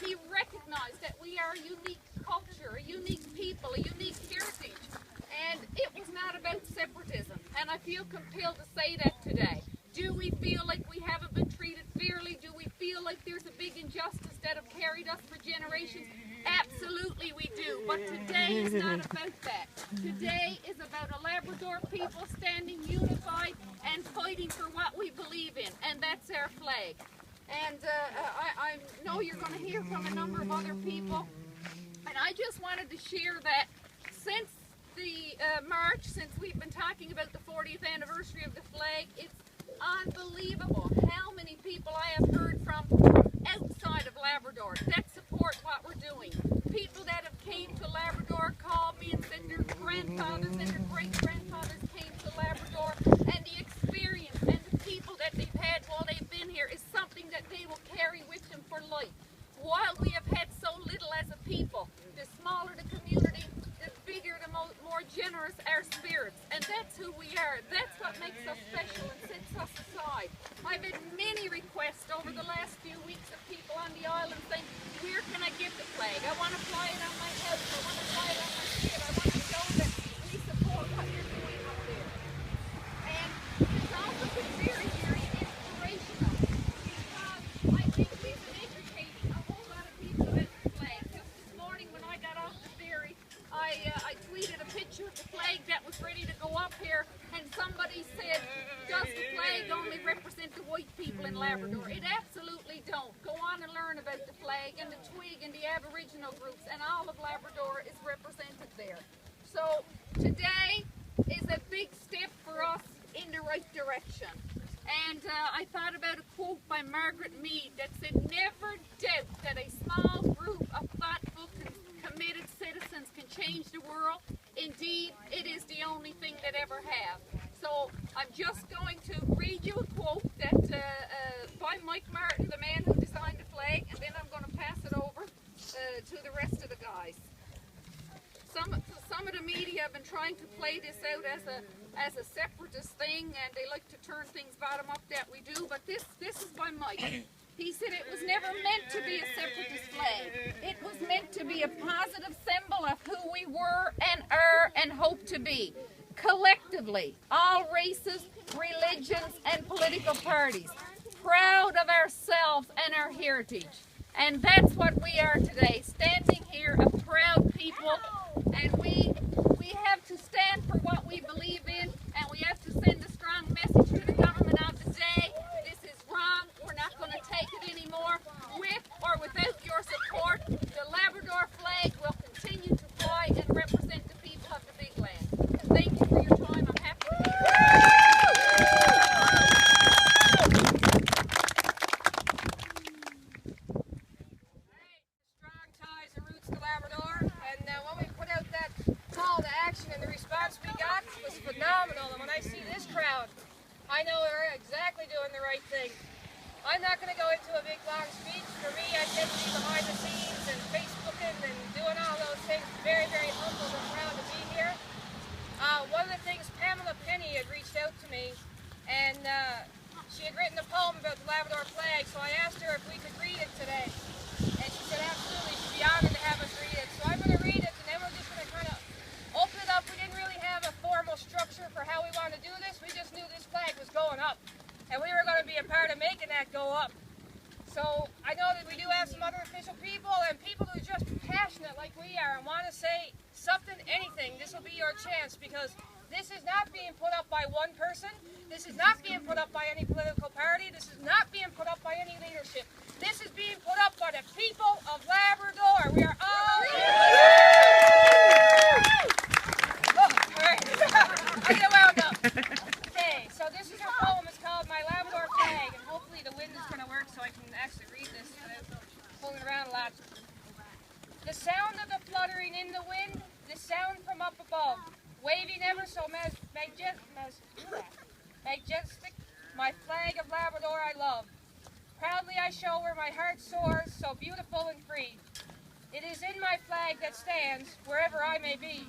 He recognized that we are a unique culture, a unique people, a unique heritage. And it was not about separatism. And I feel compelled to say that today. Do we feel like we haven't been treated fairly? Do we feel like there's a big injustice that have carried us for generations? Absolutely we do. But today is not about that. Today is about a Labrador people standing unified and fighting for what we believe in. And that's our flag. And I know you're going to hear from a number of other people. And I just wanted to share that since the March, since we've been talking about the 40th anniversary of the flag, it's unbelievable how many people I have heard from outside of Labrador that support what we're doing. People that have came to Labrador called me and said their grandfathers and their great-grandfathers came to Labrador, and the experience and the people that they've had while they've been here is something that they will carry with them for life. While we have had so little as a people, the smaller the community, the bigger, the more generous our spirits. And that's who we are. That's what makes us special and sets us aside. I've had many requests over the last few weeks of people on the island saying, where can I get the flag? I want to fly it on my house. I want to fly it on my ship. I want to show that we support what you're doing up there. And it's also been very, very inspirational because I think we've been educating a whole lot of people about the flag. Just this morning when I got off the ferry, I tweeted a picture of the flag that was ready to go up here, and somebody said, does the flag only represent the white people in Labrador? It absolutely don't. Go on and learn about the flag and the twig and the Aboriginal groups, and all of Labrador is represented there. So today is a big step for us in the right direction. And I thought about a quote by Margaret Mead that said, never doubt that a small group of thoughtful, committed citizens can change the world. Indeed, it is the only thing that ever have. So I'm just going to read you a quote that by Mike Martin, the man who designed the flag, and then I'm going to pass it over to the rest of the guys. Some of the media have been trying to play this out as a separatist thing, and they like to turn things bottom up that we do, but this is by Mike. He said it was never meant to be a separatist flag. It was meant to be a positive symbol of who we were and are and hope to be. Collectively, all races, religions, and political parties, proud of ourselves and our heritage. And that's what we are today, standing here, a proud people, and we have to stand for what we believe in, and we have to send a strong message to the government of the day. This is wrong. We're not going to take it anymore. With or without your support, the Labrador flag will continue to fly and represent the people of the big land. Thank you for your time. I'm happy to be here. Strong ties and roots to Labrador, and when we put out that call to action and the response we got was phenomenal. And when I see this crowd, I know we're exactly doing the right thing. I'm not going to go into a big long speech. For me, I tend to be behind the scenes and Facebooking and doing all those things. Very, very humbled and proud to be here. One of the things, Pamela Penny had reached out to me, and she had written a poem about the Labrador flag, so I asked her if we could read it today. And she said absolutely, she'd be honored to have us read it. So I'm going to read it, and then we're just going to kind of open it up. We didn't really have a formal structure for how we wanted to do this. We just knew this flag was going up, and we were going to be a part of making that go up. So I know that we do have some other official people and people who are just passionate like we are and want to say something, anything. This will be your chance, because this is not being put up by one person. This is not being put up by any political party. This is not being put up by any leadership. This is being put up by the people of Labrador. We are all... Oh, all right. I get wound up. Okay, so this is her poem. It's called My Labrador Flag, and hopefully the wind is going to work so I can actually read this without pulling around a lot. The sound of the fluttering in the wind, the sound from up above, waving ever so majestic, my flag of Labrador I love. Proudly I show where my heart soars, so beautiful and free. It is in my flag that stands, wherever I may be.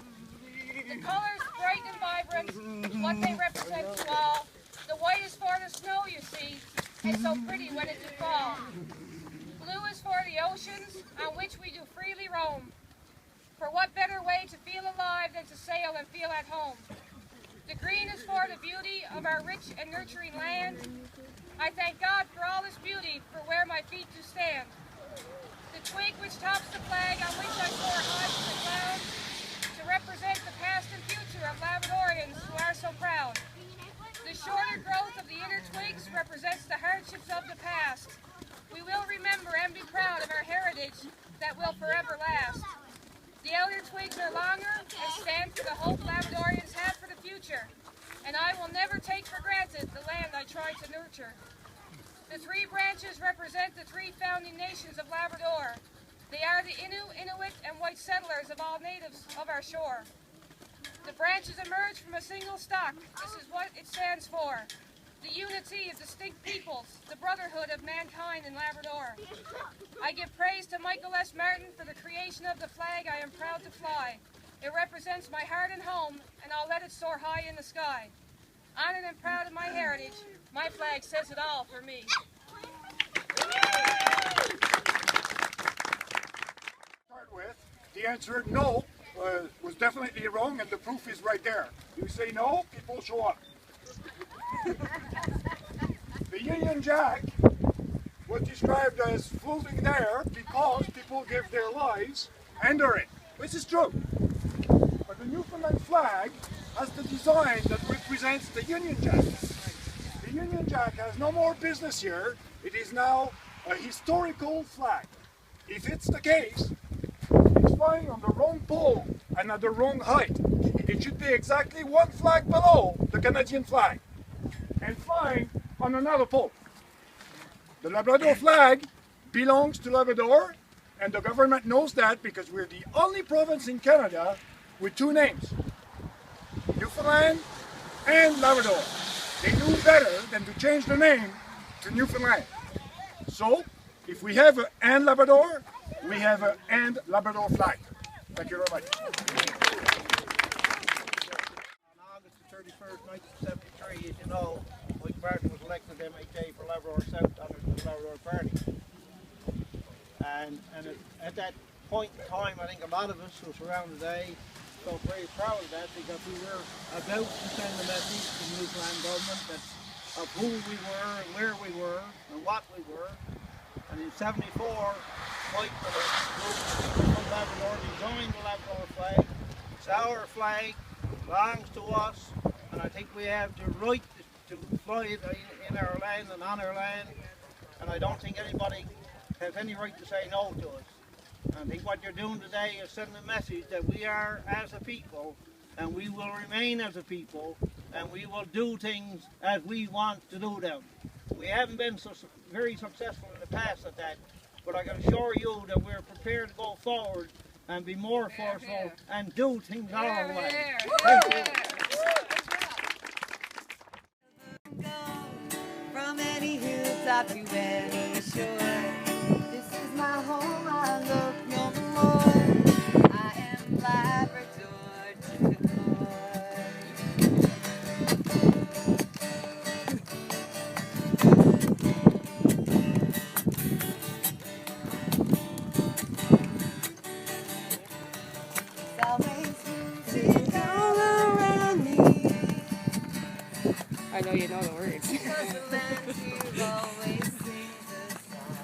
The colors bright and vibrant, what they represent to all. The white is for the snow, you see, and so pretty when it do fall. Blue is for the oceans, what better way to feel alive than to sail and feel at home? The green is for the beauty of our rich and nurturing land. I thank God for all this beauty, for where my feet do stand. The twig which tops the flag on which I soar high to the clouds, to represent the past and future of Labradorians who are so proud. The shorter growth of the inner twigs represents the hardships of the past. We will remember and be proud of our heritage that will forever last. The outer twigs are longer and stand for the hope Labradorians have for the future. And I will never take for granted the land I try to nurture. The three branches represent the three founding nations of Labrador. They are the Innu, Inuit, and white settlers of all natives of our shore. The branches emerge from a single stock. This is what it stands for. The unity of distinct peoples, the brotherhood of mankind in Labrador. I give praise to Michael S. Martin for the creation of the flag I am proud to fly. It represents my heart and home, and I'll let it soar high in the sky. Honored and proud of my heritage, my flag says it all for me. Start with, the answer no was definitely wrong, and the proof is right there. You say no, people show up. The Union Jack was described as floating there because people give their lives under it. This is true. But the Newfoundland flag has the design that represents the Union Jack. The Union Jack has no more business here. It is now a historical flag. If it's the case, it's flying on the wrong pole and at the wrong height. It should be exactly one flag below the Canadian flag and flying on another pole. The Labrador flag belongs to Labrador, and the government knows that because we're the only province in Canada with two names, Newfoundland and Labrador. They knew better than to change the name to Newfoundland. So, if we have an Labrador, we have an Labrador flag. Thank you very much. On August the 31st, 1973, as you know, Mike Martin was elected MHA for Labrador South under the Labrador Party. And at that point in time, I think a lot of us who were around today felt very proud of that, because we were about to send a message to the Newfoundland government of who we were and where we were and what we were. And in '74, Mike and a group from Labrador designed the Labrador flag. It's our flag, belongs to us, and I think we have the right to fly it in our land and on our land, and I don't think anybody has any right to say no to us. I think what you're doing today is sending a message that we are as a people, and we will remain as a people, and we will do things as we want to do them. We haven't been very successful in the past at that, but I can assure you that we're prepared to go forward and be more forceful and do things our way. Thank you. From any hilltop to any shore, this is my home, I look no more. I am Labrador to the core. It's always music all around me. I know you know the words. Because the land you always sings a song.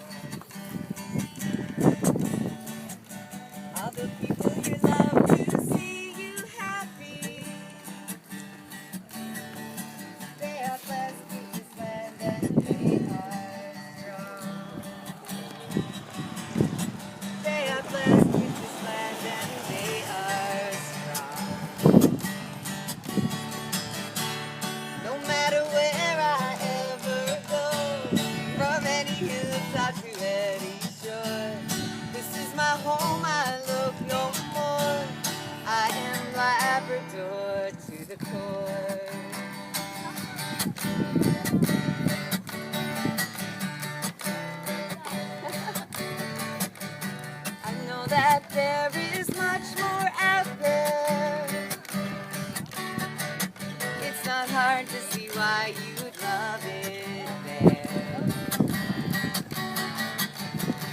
All the people you love to see you happy. They are blessed with this land and they are strong. They are blessed with this land and they are strong. No matter where I ever go, from any hilltop to any shore, this is my home, I look no more. I am Labrador to the core. I know that there is much more out there. It's not hard to see why you'd love it there.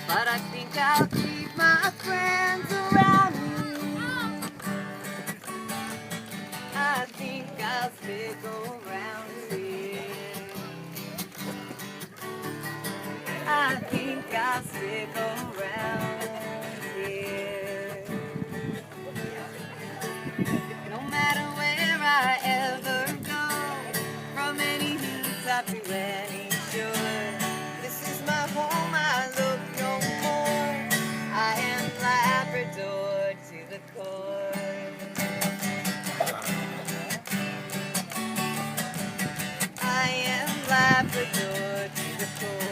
But I think I'll keep my friends around me. the door to the pool.